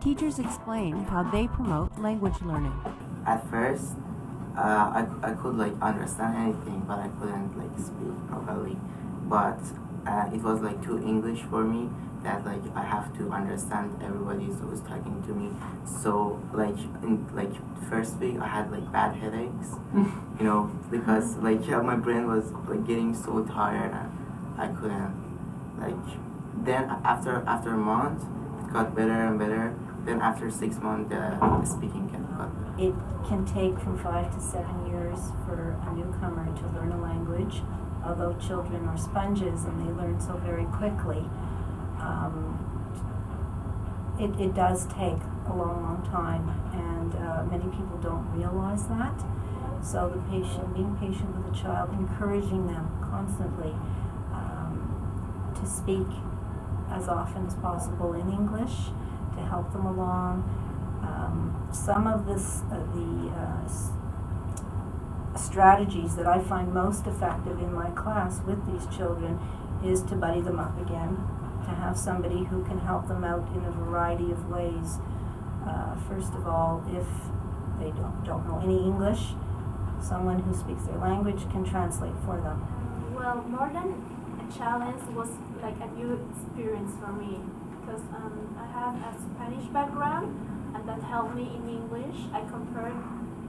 Teachers explain how they promote language learning. At first, I could like understand anything, but I couldn't like speak properly. But it was like too English for me that like I have to understand everybody who's talking to me. So like in like first week I had like bad headaches, because like my brain was like getting so tired and I couldn't like. Then after a month it got better and better. Then after 6 months the speaking got better. It can take from 5 to 7 years for a newcomer to learn a language, although children are sponges and they learn so very quickly. It does take a long time, and many people don't realize that. So being patient with a child, encouraging them constantly to speak as often as possible in English, to help them along. Some of the strategies that I find most effective in my class with these children is to buddy them up again, to have somebody who can help them out in a variety of ways. First of all, if they don't know any English, someone who speaks their language can translate for them. Well, more than a challenge was like a new experience for me, because I have a Spanish background, and that helped me in English. I compared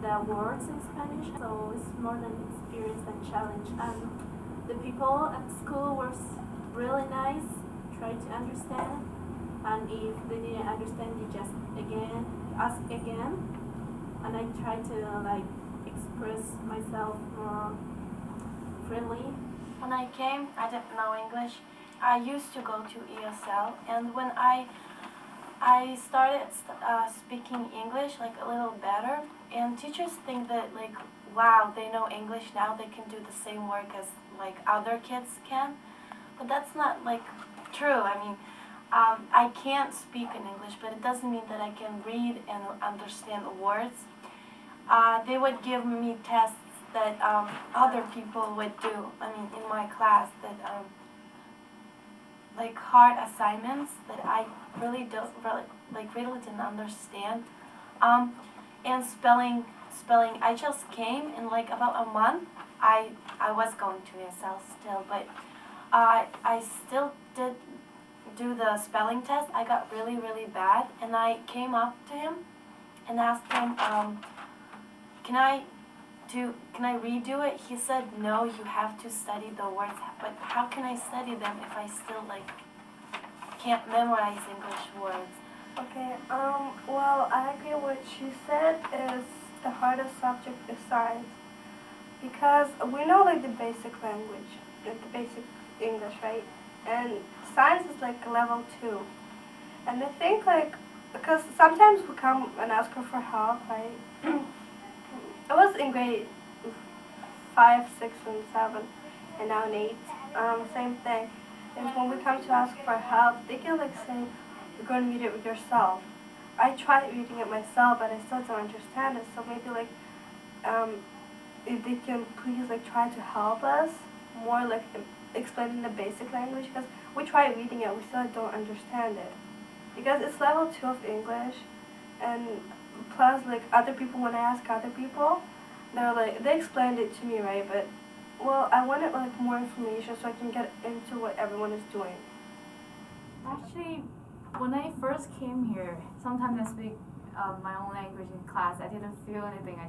the words in Spanish, so it's more than experience than challenge. And the people at school were really nice, try to understand, and if they didn't understand, they just ask again, and I try to like express myself more freely. When I came, I didn't know English. I used to go to ESL, and when I started speaking English like a little better, and teachers think that like, wow, they know English now, they can do the same work as like other kids can, but that's not like true. I mean, I can't speak in English, but it doesn't mean that I can read and understand the words. They would give me tests that other people would do, I mean, in my class, that like hard assignments that I really really didn't understand. And spelling, I just came in like about a month. I was going to ESL still, but I still did do the spelling test. I got really, really bad, and I came up to him and asked him, can I redo it? He said, no, you have to study the words. But how can I study them if I still like can't memorize English words? Okay, well, I agree with what she said is the hardest subject is science. Because we know like the basic language, like the basic English, right? And science is like level 2. And I think like, because sometimes we come and ask her for help, right? I was in grade 5, 6, and 7, and now in 8. Same thing. Is when we come to ask for help, they can like say, "You're going to read it with yourself." I tried reading it myself, but I still don't understand it. So maybe like, if they can please like try to help us more, like explaining the basic language, because we tried reading it, we still don't understand it, because it's level 2 of English, and plus like other people, when I ask other people, they're like, they explained it to me, right, but well, I wanted like more information so I can get into what everyone is doing. Actually, when I first came here, sometimes I speak my own language in class. I didn't feel anything. I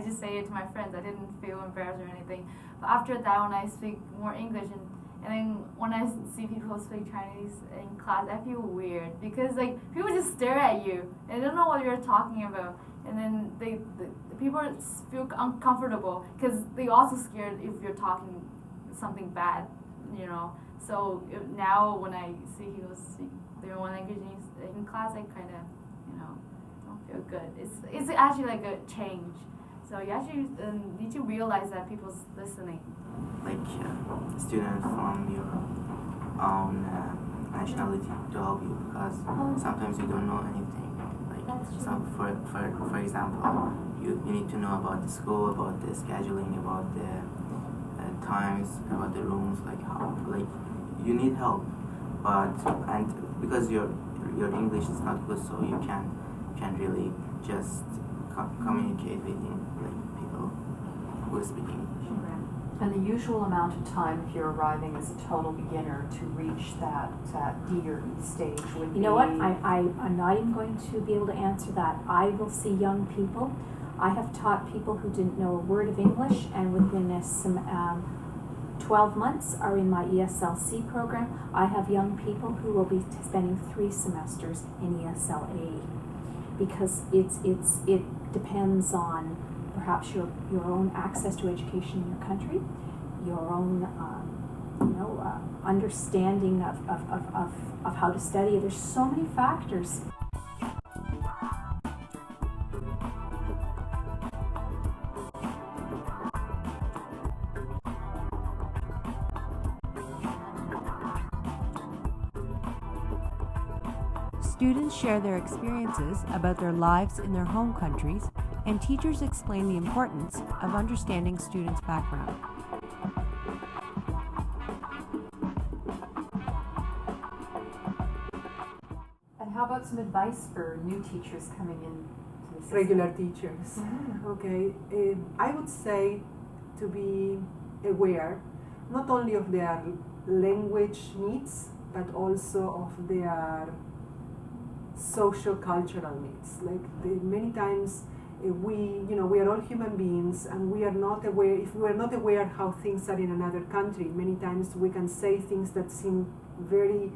just say it to my friends. I didn't feel embarrassed or anything. But after that, when I speak more English, and then when I see people speak Chinese in class, I feel weird, because like people just stare at you and they don't know what you're talking about, and then the people feel uncomfortable because they also scared if you're talking something bad, you know. So now when I see people speak their own language in class, I kind of, don't feel good. It's actually like a change. So you actually need to realize that people's listening. Like students from your own nationality to help you, because sometimes you don't know anything. Like for example, you need to know about the school, about the scheduling, about the times, about the rooms, like how, like you need help, and because you're your English is not good, so you can really just communicate with like people who speak English. And the usual amount of time if you're arriving as a total beginner to reach that D or E stage would be... You know what, I'm not even going to be able to answer that. I will see young people. I have taught people who didn't know a word of English, and within 12 months are in my ESLC program. I have young people who will be spending 3 semesters in ESLA, because it depends on perhaps your own access to education in your country, your own understanding of how to study. There's so many factors. Students share their experiences about their lives in their home countries, and teachers explain the importance of understanding students' background. And how about some advice for new teachers coming in to the system? Regular teachers. Okay, I would say to be aware not only of their language needs, but also of their social cultural needs. Many times we are all human beings, and we are not aware. If we are not aware how things are in another country, many times we can say things that seem very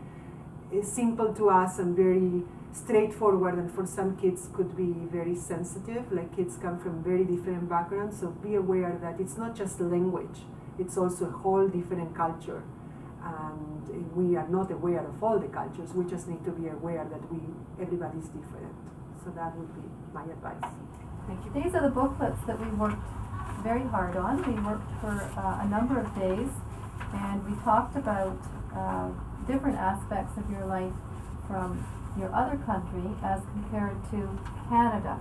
simple to us and very straightforward, and for some kids could be very sensitive. Like, kids come from very different backgrounds, so be aware that it's not just language, it's also a whole different culture. And we are not aware of all the cultures. We just need to be aware that everybody is different. So that would be my advice. Thank you. These are the booklets that we worked very hard on. We worked for a number of days, and we talked about different aspects of your life from your other country as compared to Canada.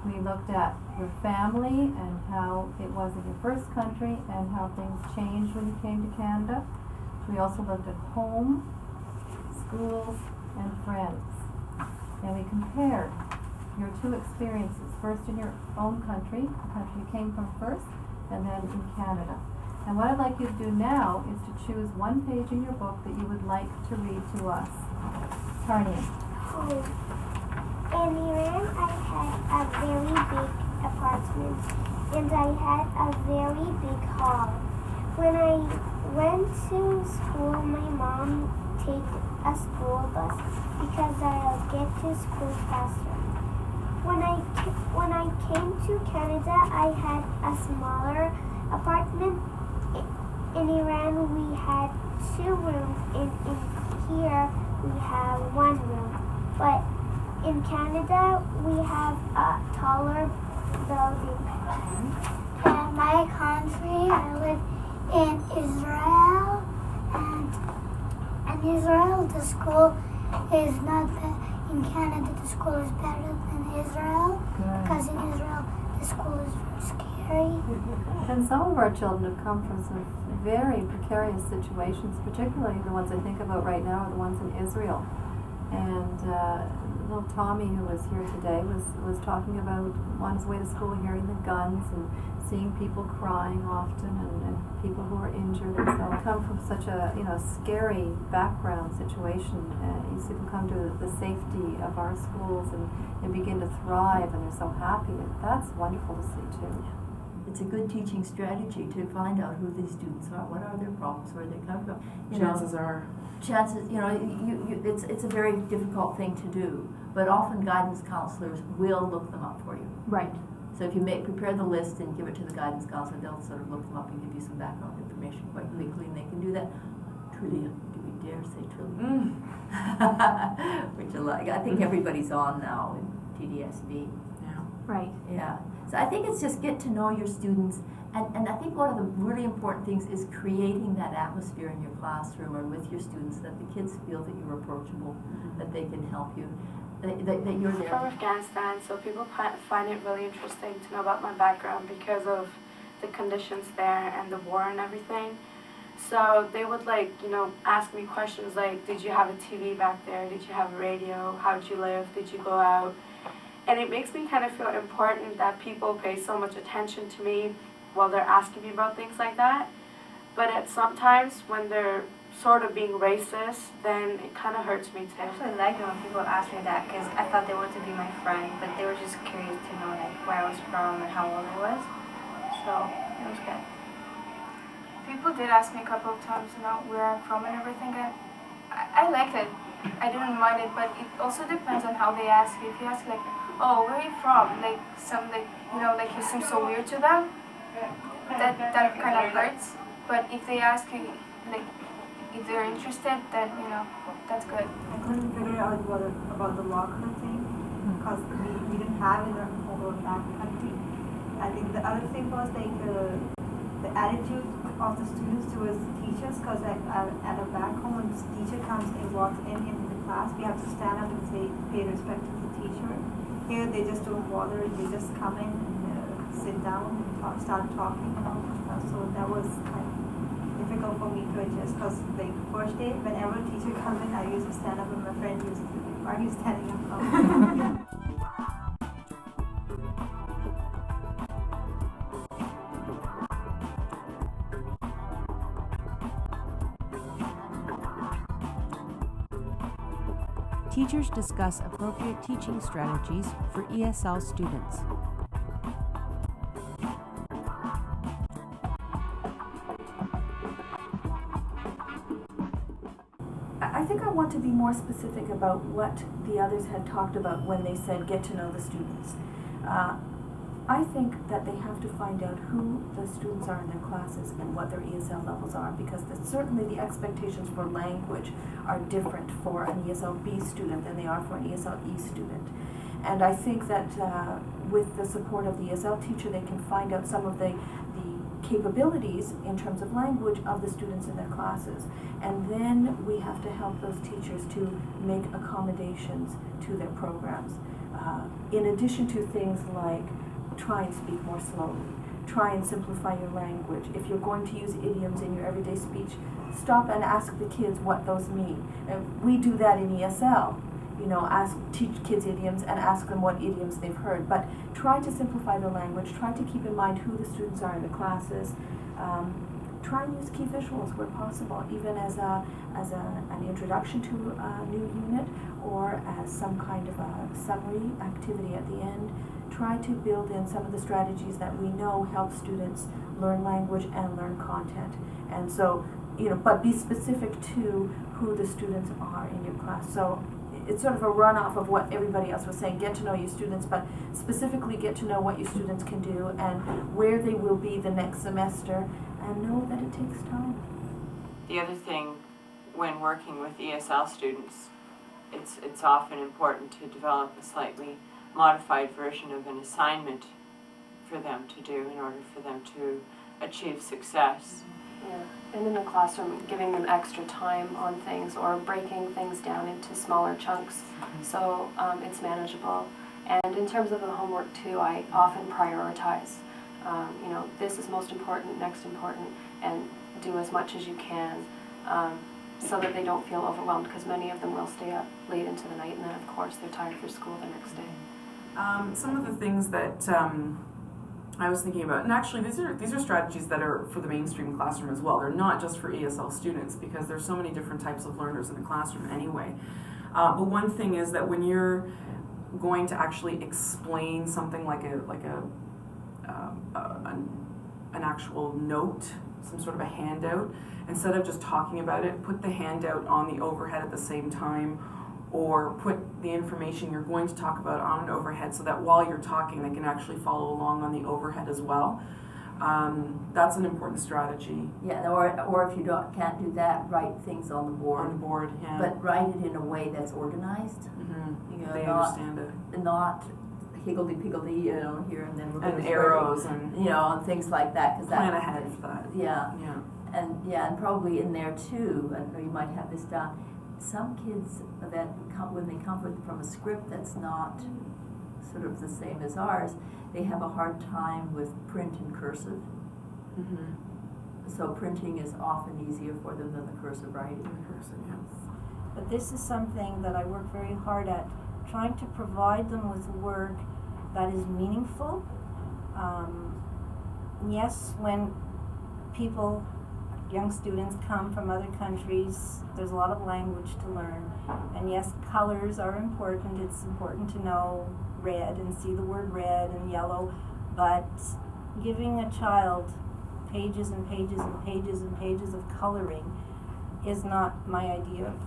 We looked at your family and how it was in your first country and how things changed when you came to Canada. We also looked at home, schools, and friends. And we compared your 2 experiences, first in your own country, the country you came from first, and then in Canada. And what I'd like you to do now is to choose one page in your book that you would like to read to us. Tarnia. In Iran, I had a very big apartment, and I had a very big hall. When I went to school, my mom take a school bus because I'll get to school faster. When I came to Canada, I had a smaller apartment. In Iran, we had 2 rooms, and in here we have 1 room. But in Canada, we have a taller building. In my country, I live in Israel, and in Israel, the school is not that. In Canada, the school is better than Israel, because in Israel, the school is very scary. And some of our children have come from some very precarious situations, particularly the ones I think about right now are the ones in Israel. And little Tommy, who was here today, was talking about on his way to school hearing the guns and seeing people crying often, and people who are injured, and so come from such a scary background situation. You see them come to the safety of our schools and begin to thrive, and they're so happy. And that's wonderful to see too. It's a good teaching strategy to find out who these students are, what are their problems, where they come from. Chances, it's a very difficult thing to do, but often guidance counselors will look them up for you. Right. So if you prepare the list and give it to the guidance counselor, they'll sort of look them up and give you some background information quite quickly, and they can do that. Trillium, do we dare say trillium? Which I think everybody's on now in TDSB. Yeah. Right. Yeah. So I think it's just get to know your students, and I think one of the really important things is creating that atmosphere in your classroom or with your students, that the kids feel that you're approachable, that they can help you, that you're there. I'm from Afghanistan, so people find it really interesting to know about my background because of the conditions there and the war and everything. So they would ask me questions like, did you have a TV back there? Did you have a radio? How did you live? Did you go out? And it makes me kind of feel important that people pay so much attention to me while they're asking me about things like that. But at sometimes when they're sort of being racist, then it kind of hurts me too. I actually like it when people ask me that because I thought they wanted to be my friend, but they were just curious to know where I was from and how old I was. So it was good. People did ask me a couple of times, where I'm from and everything, and I liked it. I didn't mind it, but it also depends on how they ask you. If you ask oh, where are you from? You seem so weird to them, that kind of hurts. But if they ask you, if they're interested, then, that's good. I couldn't figure out about the locker thing, because we didn't have it in our back country. I think the other thing was the attitude of the students towards the teachers, because at a back home, when the teacher comes and walks into the class, we have to stand up and pay respect to the teacher. Here, they just don't bother. They just come in and sit down and start talking. So that was kind of difficult for me to adjust, because first day, whenever a teacher comes in, I used to stand up, and my friend used to be, why are you standing up? Teachers discuss appropriate teaching strategies for ESL students. I think I want to be more specific about what the others had talked about when they said get to know the students. I think that they have to find out who the students are in their classes and what their ESL levels are, because certainly the expectations for language are different for an ESL B student than they are for an ESL E student. And I think that with the support of the ESL teacher, they can find out some of the capabilities in terms of language of the students in their classes. And then we have to help those teachers to make accommodations to their programs. In addition to things like try and speak more slowly, try and simplify your language. If you're going to use idioms in your everyday speech, stop and ask the kids what those mean. We do that in ESL. Teach kids idioms and ask them what idioms they've heard. But try to simplify the language. Try to keep in mind who the students are in the classes. Try and use key visuals where possible, even as an introduction to a new unit or as some kind of a summary activity at the end. Try to build in some of the strategies that we know help students learn language and learn content. And so, but be specific to who the students are in your class. So it's sort of a runoff of what everybody else was saying. Get to know your students, but specifically get to know what your students can do and where they will be the next semester, and know that it takes time. The other thing when working with ESL students, it's often important to develop a slightly modified version of an assignment for them to do in order for them to achieve success. Yeah, and in the classroom, giving them extra time on things or breaking things down into smaller chunks so it's manageable. And in terms of the homework too, I often prioritize. This is most important, next important, and do as much as you can so that they don't feel overwhelmed, because many of them will stay up late into the night, and then of course they're tired for school the next day. Some of the things that I was thinking about, and actually these are strategies that are for the mainstream classroom as well. They're not just for ESL students, because there's so many different types of learners in the classroom anyway. But one thing is that when you're going to actually explain something like an actual note, some sort of a handout, instead of just talking about it, put the handout on the overhead at the same time, or put the information you're going to talk about on an overhead so that while you're talking they can actually follow along on the overhead as well. That's an important strategy. Yeah, or if you can't do that, write things on the board. On the board, yeah. But write it in a way that's organized. Mm-hmm. They understand it. Not higgledy-piggledy, here and then we're going and to arrows and and things like that. Cause plan ahead for that. Yeah. And probably in there too, or you might have this down. Some kids that when they come from a script that's not sort of the same as ours, they have a hard time with print and cursive. Mm-hmm. So printing is often easier for them than the cursive writing. But this is something that I work very hard at, trying to provide them with work that is meaningful. Yes, when people, young students come from other countries, there's a lot of language to learn. And yes, colors are important. It's important to know red and see the word red and yellow, but giving a child pages and pages and pages and pages of coloring is not my idea of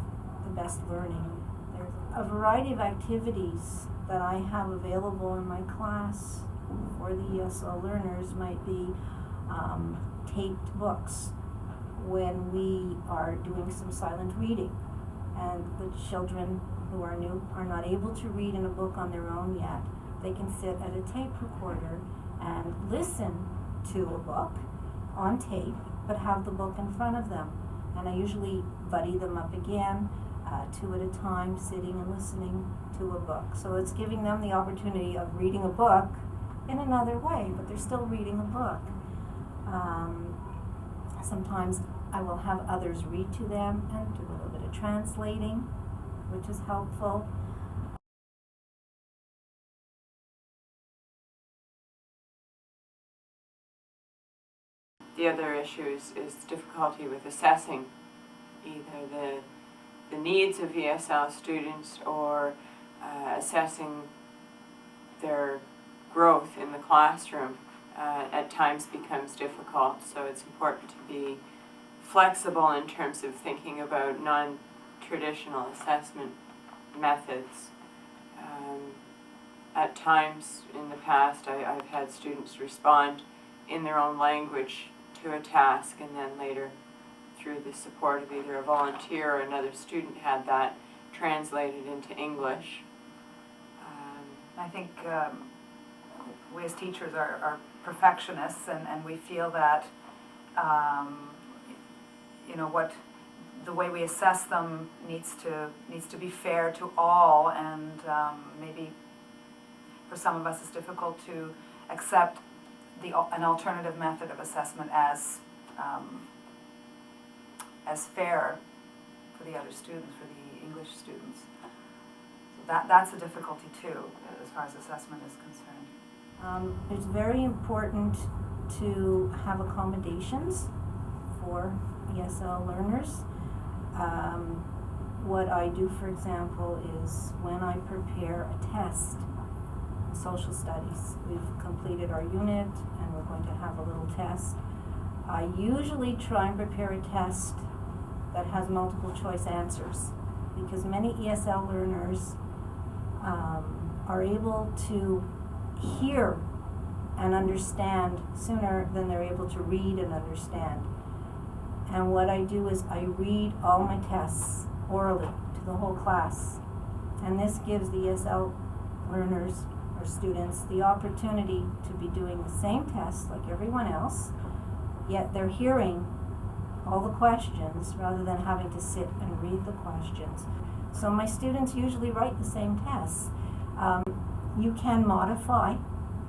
the best learning. There's a variety of activities that I have available in my class for the ESL learners. Might be taped books when we are doing some silent reading, and the children who are new are not able to read in a book on their own yet. They can sit at a tape recorder and listen to a book on tape, but have the book in front of them. And I usually buddy them up again, 2 at a time, sitting and listening to a book. So it's giving them the opportunity of reading a book in another way, but they're still reading a book. Sometimes I will have others read to them and do a little bit of translating, which is helpful. The other issue is difficulty with assessing either the needs of ESL students or assessing their growth in the classroom. At times becomes difficult, so it's important to be flexible in terms of thinking about non-traditional assessment methods. At times in the past I've had students respond in their own language to a task, and then later through the support of either a volunteer or another student had that translated into English. I think we as teachers are perfectionists, and we feel that you know, the way we assess them needs to be fair to all, and maybe for some of us it's difficult to accept an alternative method of assessment as fair for the other students, for the English students. So that's a difficulty too, as far as assessment is concerned. It's very important to have accommodations for ESL learners. What I do, for example, is when I prepare a test, social studies, we've completed our unit and we're going to have a little test. I usually try and prepare a test that has multiple choice answers, because many ESL learners are able to hear and understand sooner than they're able to read and understand. And what I do is I read all my tests orally to the whole class. And this gives the ESL learners or students the opportunity to be doing the same test like everyone else, yet they're hearing all the questions rather than having to sit and read the questions. So my students usually write the same tests. You can modify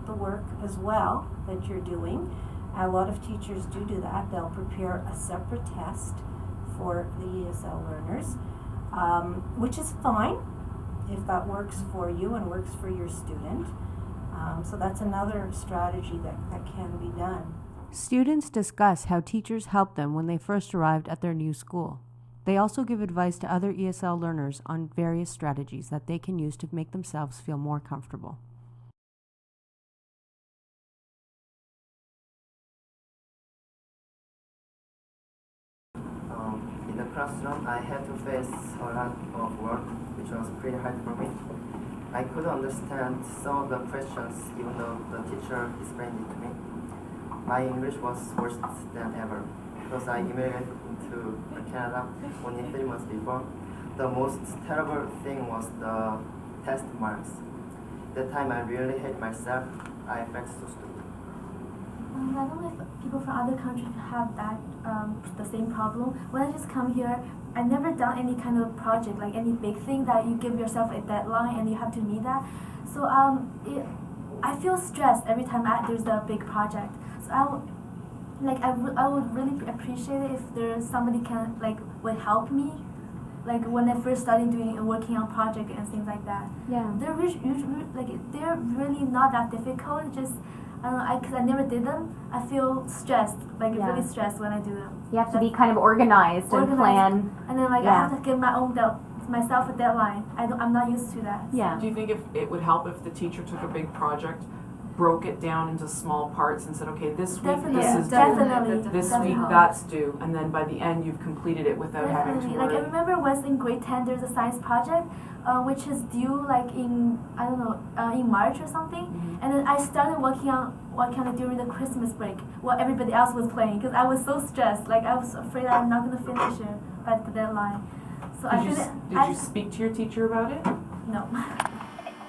the work as well that you're doing. A lot of teachers do that. They'll prepare a separate test for the ESL learners, which is fine if that works for you and works for your student. So that's another strategy that can be done. Students discuss how teachers helped them when they first arrived at their new school. They also give advice to other ESL learners on various strategies that they can use to make themselves feel more comfortable. In the classroom, I had to face a lot of work, which was pretty hard for me. I could understand some of the questions even though the teacher explained it to me. My English was worse than ever because I immigrated into Canada only 3 months before. The most terrible thing was the test marks. That time I really hate myself. I felt so stupid. I don't know if people from other countries have that the same problem. When I just come here, I never done any kind of project, like any big thing that you give yourself a deadline and you have to meet that. So I feel stressed every time there's a big project. So like I would really appreciate it if there's somebody can like would help me, like when I first started working on project and things like that. Yeah. They're usually like they're really not that difficult. Just I don't know, because I never did them. I feel stressed, like really stressed when I do them. You have to be kind of organized and plan. And then like I have to give myself a deadline. I'm not used to that. Yeah. Do you think if it would help if the teacher took a big project, broke it down into small parts and said, okay, this week this is due, this week that's due, and then by the end you've completed it without having to worry? Like I remember was in grade 10 there's a science project which is due like in I don't know in March or something, and then I started working on it during the Christmas break while everybody else was playing because I was so stressed, like I was afraid I'm not gonna finish it by the deadline. So did you speak to your teacher about it? No.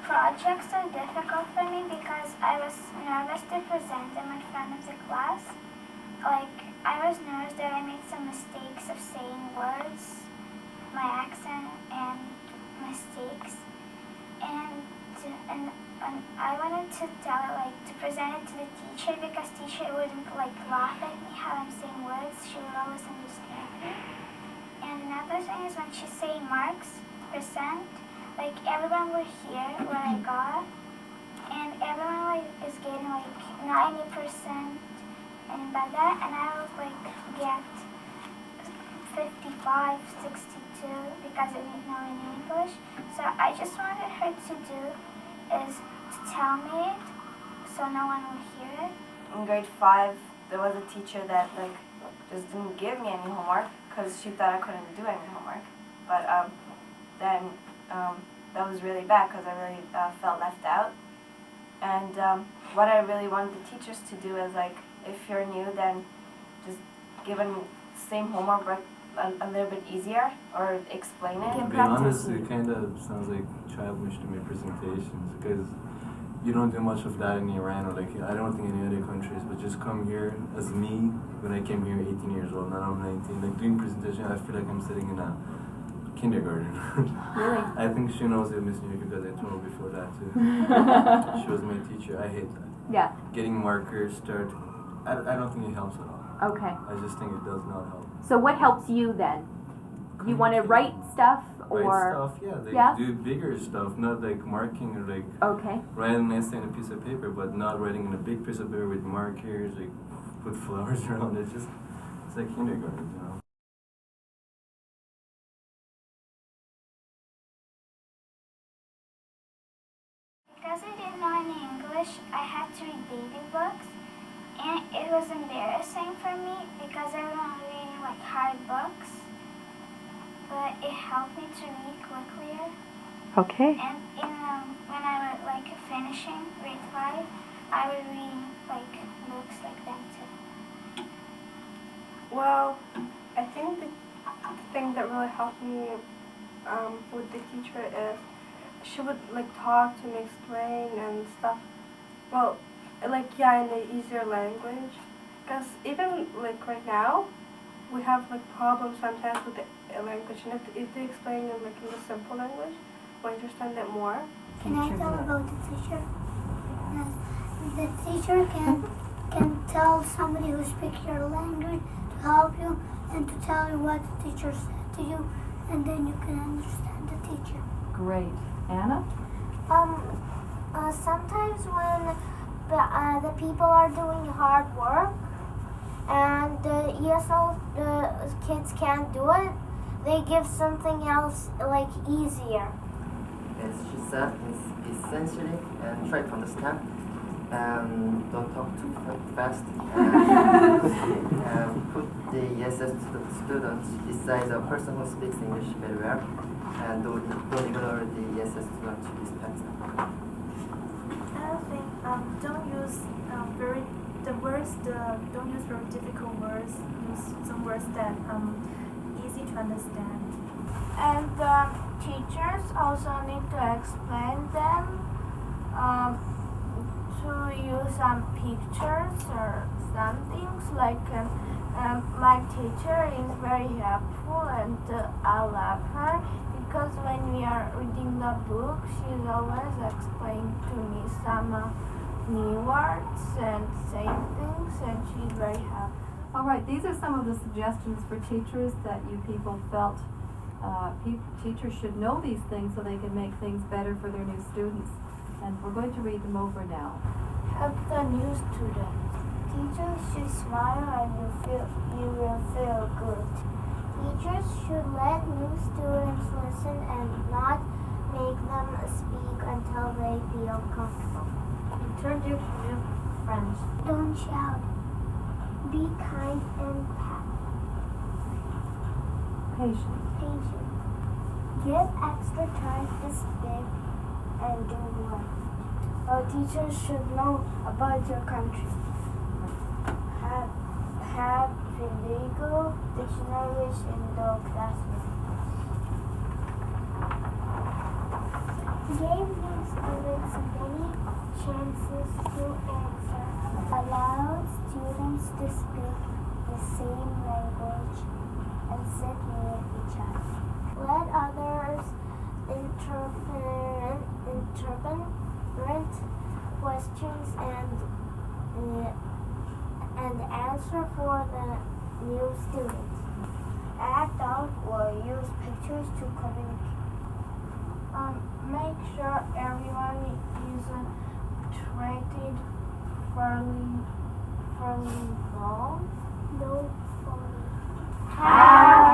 Projects are difficult for me because I was nervous to present them in front of the class. Like, I was nervous that I made some mistakes of saying words, my accent, and mistakes. And I wanted to tell it, like, to present it to the teacher because teacher wouldn't, like, laugh at me how I'm saying words. She would always understand me. And another thing is when she's saying marks, percent, like everyone will hear what I got, and everyone like is getting like 90% and by that, and I will like get 55, 62 because I didn't know any English. So I just wanted her to do is to tell me it so no one will hear it. In grade 5, there was a teacher that like just didn't give me any homework because she thought I couldn't do any homework. But then that was really bad because I really felt left out. And what I really want the teachers to do is like, if you're new, then just give them same homework but a little bit easier or explain it. To be honest, it kind of sounds like childish to make presentations because you don't do much of that in Iran, or like I don't think any other countries, but just come here as me when I came here 18 years old, now I'm 19, like doing presentation, I feel like I'm sitting in a kindergarten. Really? I think she knows it, Miss New York, because I told her before that too. She was my teacher. I hate that. Yeah. Getting markers, I don't think it helps at all. Okay. I just think it does not help. So what helps you then? You want to write stuff or? Write stuff, yeah. Do bigger stuff, not like marking or like writing a nice thing on a piece of paper, but not writing in a big piece of paper with markers, like put flowers around it. It's like kindergarten, you know. Because I didn't know any English, I had to read baby books, and it was embarrassing for me because everyone was reading like hard books, but it helped me to read quickly. Okay. And when I was like finishing grade 5, I would read like books like that too. Well, I think the thing that really helped me with the teacher is she would like talk to me, explain and stuff. Well, like in the easier language. Because even like right now, we have like problems sometimes with the language, and if they explain it like in the simple language, we understand it more. Can I tell about the teacher? Yes. The teacher can tell somebody who speaks your language to help you and to tell you what the teacher said to you, and then you can understand the teacher. Great. Anna? Sometimes when the people are doing hard work and the ESL kids can't do it, they give something else like easier. As she said, be sensitive and try to understand. Don't talk too fast. Put the ESS to the students beside the person who speaks English very well, and don't ignore the ESS students, respect them. Another thing, don't use don't use very difficult words. Use some words that easy to understand. And teachers also need to explain them to use some pictures or some things like my teacher is very helpful and I love her because when we are reading the book she's always explaining to me some new words and say things, and she's very happy. All right, these are some of the suggestions for teachers that you people felt teachers should know these things so they can make things better for their new students. And we're going to read them over now. Help the new students. Teachers should smile and you will feel good. Teachers should let new students listen and not make them speak until they feel comfortable. Introduce new friends. Don't shout. Be kind and Patient. patient. Give extra time to speak and do work. Our teachers should know about your country. Have legal dictionaries in the classroom. Give new students many chances to answer. Allow students to speak the same language and sit near each other. Let others interpret questions and answer for the new students. Act out or use pictures to communicate. Make sure everyone is treated fairly well. No funny.